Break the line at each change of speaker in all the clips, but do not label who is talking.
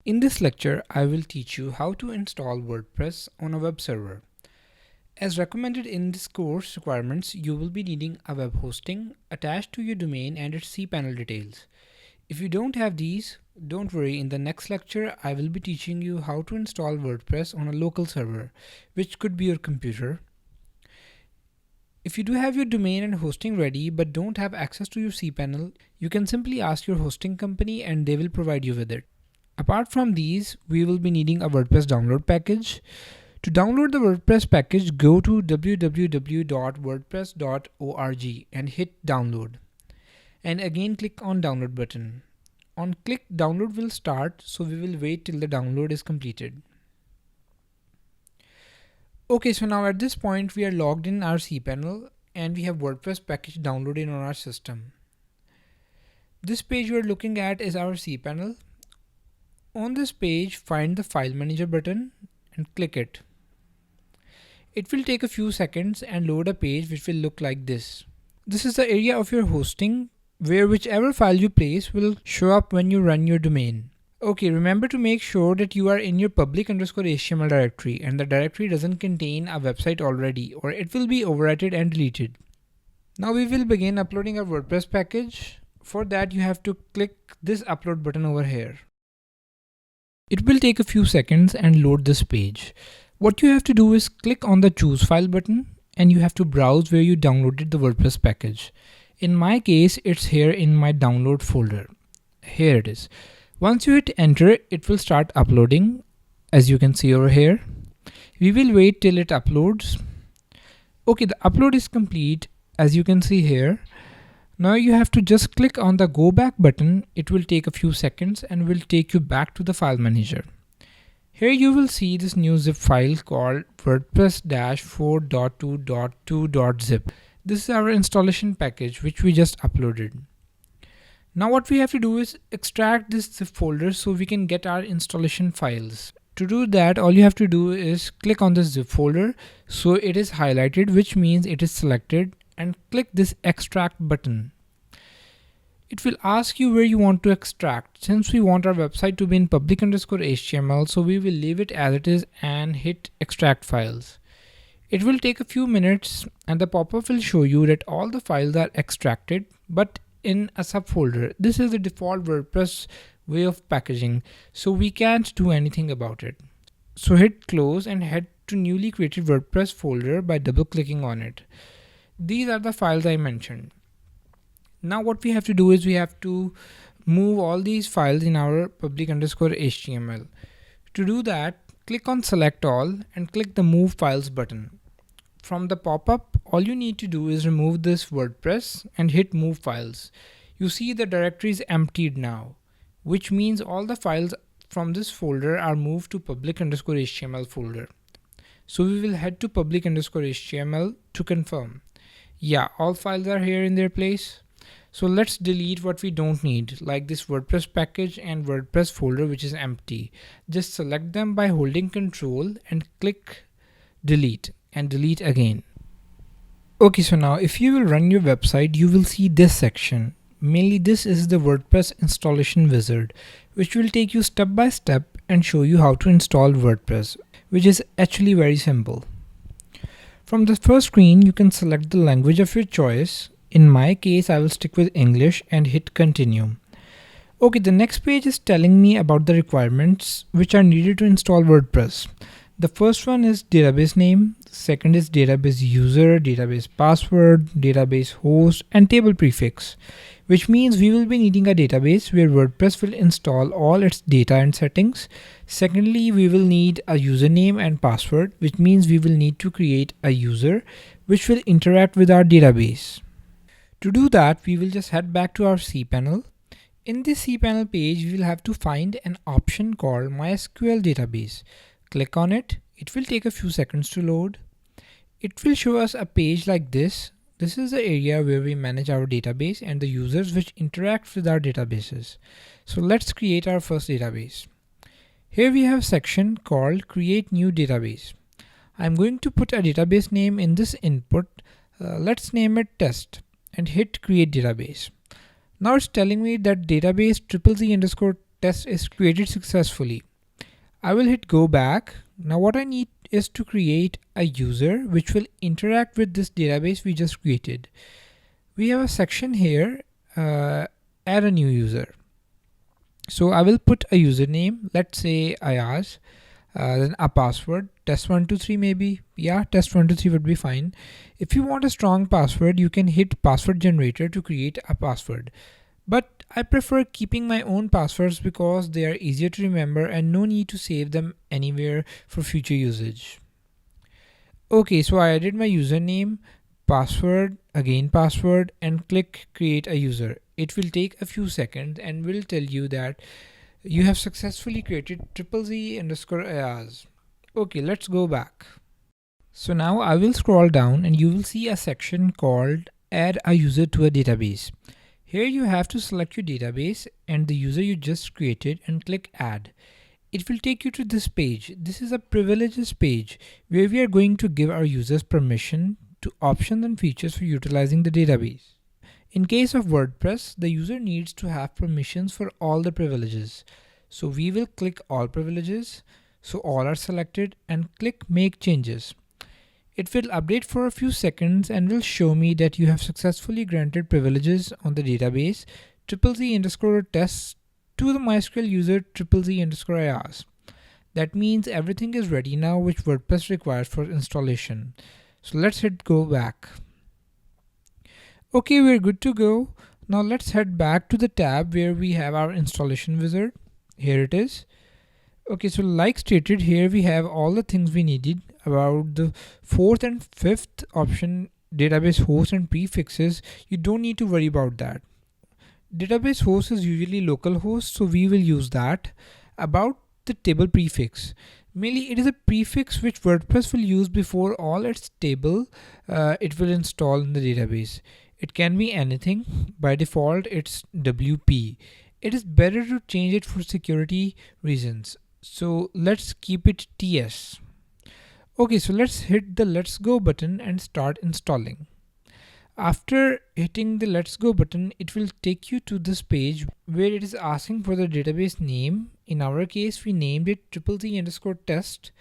In this lecture, I will teach you how to install WordPress on a web server. As recommended in this course requirements, you will be needing a web hosting attached to your domain and its cPanel details. If you don't have these, don't worry, in the next lecture, I will be teaching you how to install WordPress on a local server, which could be your computer. If you do have your domain and hosting ready but don't have access to your cPanel, you can simply ask your hosting company and they will provide you with it. Apart from these, we will be needing a WordPress download package. To download the WordPress package, go to www.wordpress.org and hit download. And again click on download button. On click, download will start, so we will wait till the download is completed. Okay, so now at this point we are logged in our cPanel and we have WordPress package downloaded on our system. This page you are looking at is our cPanel. On this page, find the File Manager button and click it. It will take a few seconds and load a page which will look like this. This is the area of your hosting where whichever file you place will show up when you run your domain. Okay, remember to make sure that you are in your public_HTML directory and the directory doesn't contain a website already, or it will be overwritten and deleted. Now we will begin uploading our WordPress package. For that, you have to click this upload button over here. It will take a few seconds and load this page. What you have to do is click on the choose file button and you have to browse where you downloaded the WordPress package. In my case, it's here in my download folder. Here it is. Once you hit enter, it will start uploading, as you can see over here. We will wait till it uploads. Okay, the upload is complete, as you can see here. Now you have to just click on the go back button. It will take a few seconds and will take you back to the file manager. Here you will see this new zip file called WordPress-4.2.2.zip. This is our installation package which we just uploaded. Now what we have to do is extract this zip folder so we can get our installation files. To do that, all you have to do is click on this zip folder so it is highlighted, which means it is selected, and click this extract button. It will ask you where you want to extract. Since we want our website to be in public_HTML, so we will leave it as it is and hit extract files. It will take a few minutes and the pop-up will show you that all the files are extracted but in a subfolder. This is the default WordPress way of packaging, so we can't do anything about it. So hit close and head to newly created WordPress folder by double clicking on it. These are the files I mentioned. Now what we have to do is we have to move all these files in our public_HTML. To do that, click on select all and click the move files button. From the pop-up, all you need to do is remove this WordPress and hit move files. You see the directory is emptied now, which means all the files from this folder are moved to public_HTML folder. So we will head to public_HTML to confirm. Yeah, all files are here in their place. So let's delete what we don't need, like this WordPress package and WordPress folder which is empty. Just select them by holding Control and click delete and delete again. Okay, so now if you will run your website, you will see this section. Mainly this is the WordPress installation wizard, which will take you step by step and show you how to install WordPress, which is actually very simple. From the first screen, you can select the language of your choice. In my case, I will stick with English and hit continue. Okay, the next page is telling me about the requirements which are needed to install WordPress. The first one is database name, second is database user, database password, database host, and table prefix, which means we will be needing a database where WordPress will install all its data and settings. Secondly, we will need a username and password, which means we will need to create a user which will interact with our database. To do that, we will just head back to our cPanel. In this cPanel page, we will have to find an option called MySQL database. Click on it. It will take a few seconds to load. It will show us a page like this. This is the area where we manage our database and the users which interact with our databases. So let's create our first database. Here we have a section called Create New Database. I'm going to put a database name in this input. Let's name it Test and hit Create Database. Now it's telling me that database ZZZ_test test is created successfully. I will hit go back. Now what I need is to create a user which will interact with this database we just created. We have a section here, add a new user. So I will put a username, let's say Ayaz, then a password, test123 maybe. Yeah, test123 would be fine. If you want a strong password, you can hit password generator to create a password. But I prefer keeping my own passwords because they are easier to remember and no need to save them anywhere for future usage. Okay, so I added my username, password, again password, and click create a user. It will take a few seconds and will tell you that you have successfully created @z_Ayaz. Okay, let's go back. So now I will scroll down and you will see a section called add a user to a database. Here you have to select your database and the user you just created and click add. It will take you to this page. This is a privileges page where we are going to give our users permission to options and features for utilizing the database. In case of WordPress, the user needs to have permissions for all the privileges. So we will click all privileges. So all are selected and click make changes. It will update for a few seconds and will show me that you have successfully granted privileges on the database @z_test to the MySQL user @z_Ayaz. That means everything is ready now which WordPress requires for installation. So let's hit go back. Okay, we're good to go. Now let's head back to the tab where we have our installation wizard. Here it is. Okay, so like stated, here we have all the things we needed about the fourth and fifth option, database host and prefixes. You don't need to worry about that. Database host is usually local host, so we will use that. About the table prefix, mainly it is a prefix which WordPress will use before all its table it will install in the database. It can be anything. By default it's WP. It is better to change it for security reasons. So let's keep it TS. Okay, so let's hit the let's go button and start installing. After hitting the let's go button, it will take you to this page where it is asking for the database name. In our case, we named it @z_test.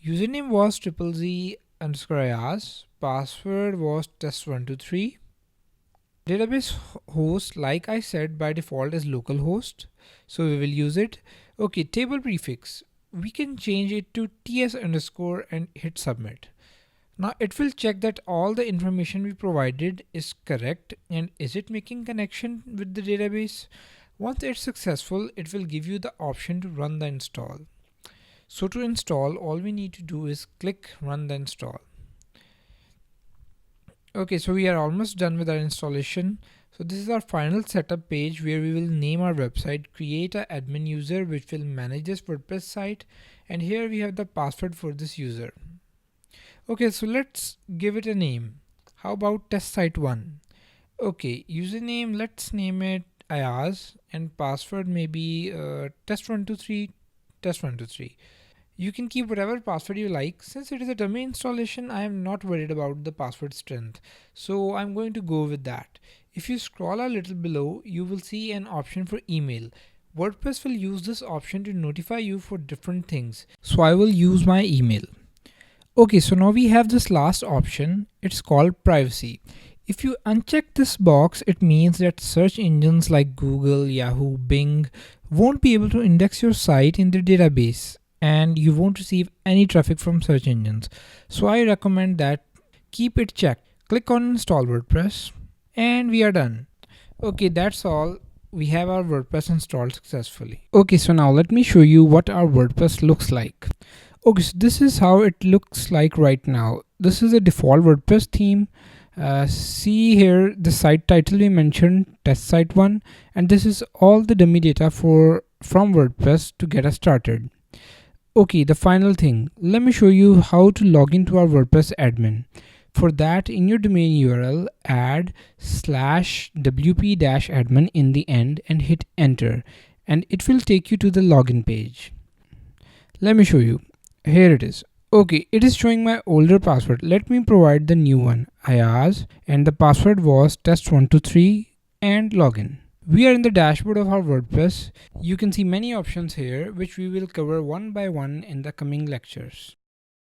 Username was @z_Ayaz. Password was test123. Database host, like I said, by default is localhost, so we will use it. Okay, table prefix, we can change it to TS underscore and hit submit. Now it will check that all the information we provided is correct and is it making connection with the database. Once it's successful, it will give you the option to run the install. So to install, all we need to do is click run the install. Okay, so we are almost done with our installation. So this is our final setup page where we will name our website, create an admin user which will manage this WordPress site, and here we have the password for this user. Okay, so let's give it a name. How about test site 1? Okay, username, let's name it Ayaz, and password maybe test123, test123. You can keep whatever password you like. Since it is a dummy installation, I am not worried about the password strength, so I'm going to go with that. If you scroll a little below, you will see an option for email. WordPress will use this option to notify you for different things, so I will use my email. Okay, so now we have this last option. It's called privacy. If you uncheck this box, it means that search engines like Google, Yahoo, Bing won't be able to index your site in their database, and you won't receive any traffic from search engines. So I recommend that keep it checked. Click on install WordPress and we are done. Okay, that's all. We have our WordPress installed successfully. Okay, so now let me show you what our WordPress looks like. Okay, so this is how it looks like right now. This is the default WordPress theme. See here the site title we mentioned, test site 1, and this is all the dummy data from WordPress to get us started. Okay, the final thing, let me show you how to log into our WordPress admin. For that, in your domain URL, add /wp-admin in the end and hit enter, and it will take you to the login page. Let me show you. Here it is. Okay, it is showing my older password. Let me provide the new one, Ayaz, and the password was test123 and login. We are in the dashboard of our WordPress. You can see many options here which we will cover one by one in the coming lectures.